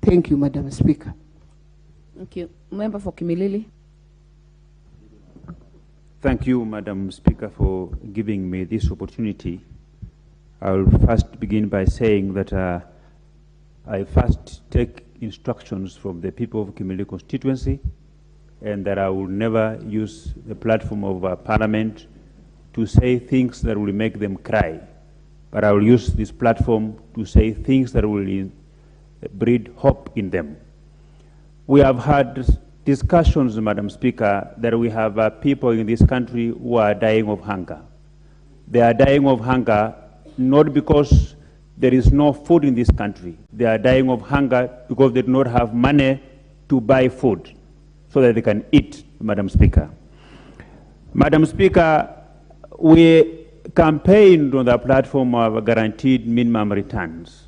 Thank you, Madam Speaker. Thank you. Member for Kimilili. Thank you, Madam Speaker, for giving me this opportunity. I will first begin by saying that I first take instructions from the people of Kimilili constituency, and that I will never use the platform of Parliament to say things that will make them cry. But I will use this platform to say things that will breed hope in them. We have had discussions, Madam Speaker, that we have people in this country who are dying of hunger. They are dying of hunger not because there is no food in this country. They are dying of hunger because they do not have money to buy food so that they can eat, Madam Speaker. Madam Speaker, we campaigned on the platform of guaranteed minimum returns.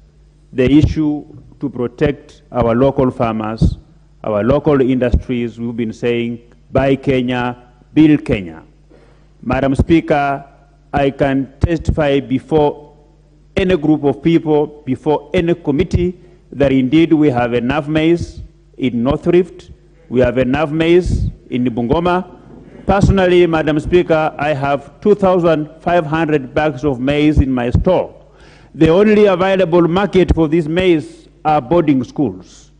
The issue to protect our local farmers, our local industries. We've been saying, buy Kenya, build Kenya. Madam Speaker, I can testify before any group of people, before any committee, that indeed we have enough maize in North Rift, we have enough maize in Bungoma. Personally, Madam Speaker, I have 2,500 bags of maize in my store. The only available market for this maize are boarding schools.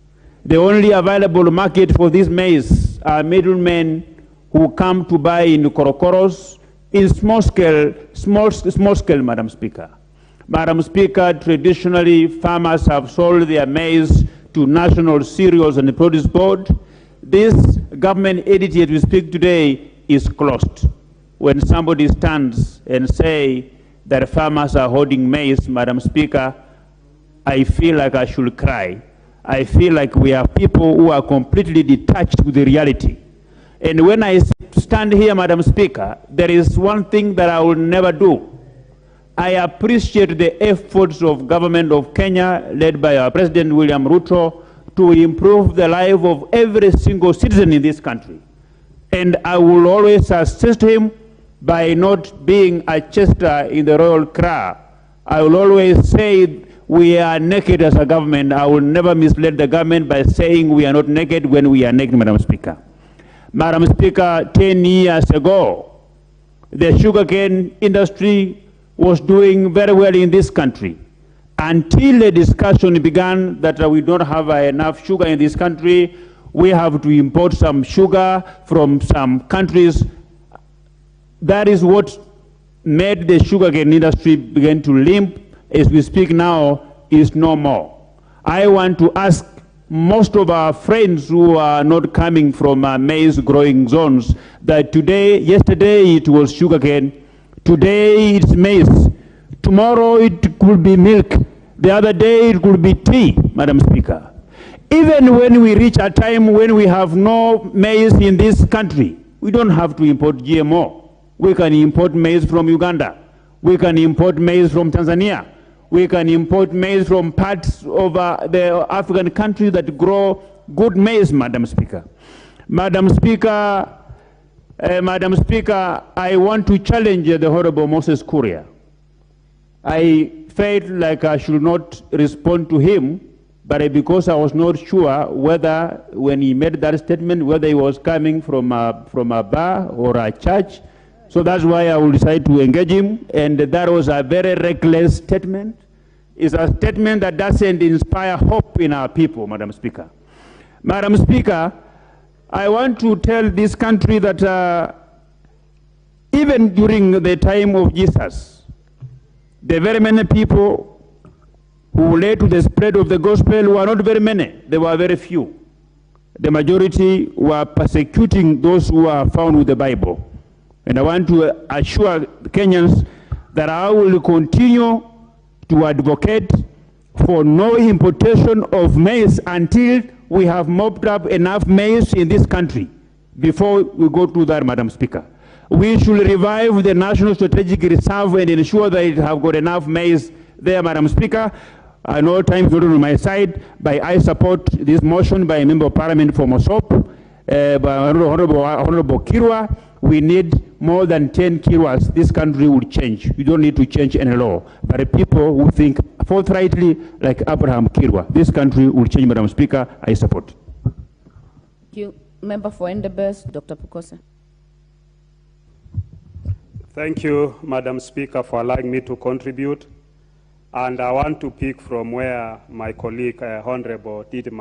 The only available market for this maize are middlemen who come to buy in Korokoros in small scale, Madam Speaker. Madam Speaker, traditionally farmers have sold their maize to National Cereals and Produce Board. This government entity as we speak today is closed. When somebody stands and say that farmers are holding maize, Madam Speaker, I feel like I should cry. I feel like we are people who are completely detached with the reality. And when I stand here, Madam Speaker, there is one thing that I will never do. I appreciate the efforts of government of Kenya, led by our President William Ruto, to improve the life of every single citizen in this country. And I will always assist him by not being a chester in the royal crown. I will always say we are naked as a government. I will never mislead the government by saying we are not naked when we are naked, Madam Speaker. Madam Speaker, 10 years ago, the sugarcane industry was doing very well in this country until the discussion began that we don't have enough sugar in this country. We have to import some sugar from some countries. That is what made the sugarcane industry begin to limp. As we speak now, is no more. I want to ask most of our friends who are not coming from maize growing zones that yesterday it was sugarcane, today it's maize, tomorrow it could be milk, the other day it could be tea, Madam Speaker. Even when we reach a time when we have no maize in this country, we don't have to import GMO. We can import maize from Uganda. We can import maize from Tanzania. We can import maize from parts of the African countries that grow good maize, Madam Speaker. Madam Speaker, I want to challenge the Honorable Moses Kuria. I felt like I should not respond to him, but because I was not sure whether, when he made that statement, whether he was coming from a bar or a church. So that's why I will decide to engage him. And that was a very reckless statement. It's a statement that doesn't inspire hope in our people, Madam Speaker. Madam Speaker, I want to tell this country that even during the time of Jesus, the very many people who led to the spread of the gospel were not very many. They were very few. The majority were persecuting those who are found with the Bible. And I want to assure Kenyans that I will continue to advocate for no importation of maize until we have mopped up enough maize in this country. Before we go to that, Madam Speaker, we should revive the National Strategic Reserve and ensure that it have got enough maize there, Madam Speaker. I know time is not on my side, but I support this motion by a Member of Parliament for Mosop, by Honorable Kirwa. We need more than 10 Kirwas. This country will change. You don't need to change any law. But people who think forthrightly like Abraham Kirwa. This country will change, Madam Speaker. I support. Thank you. Member for Endebess, Dr. Pukosa. Thank you, Madam Speaker, for allowing me to contribute. And I want to pick from where my colleague, Honorable Didimus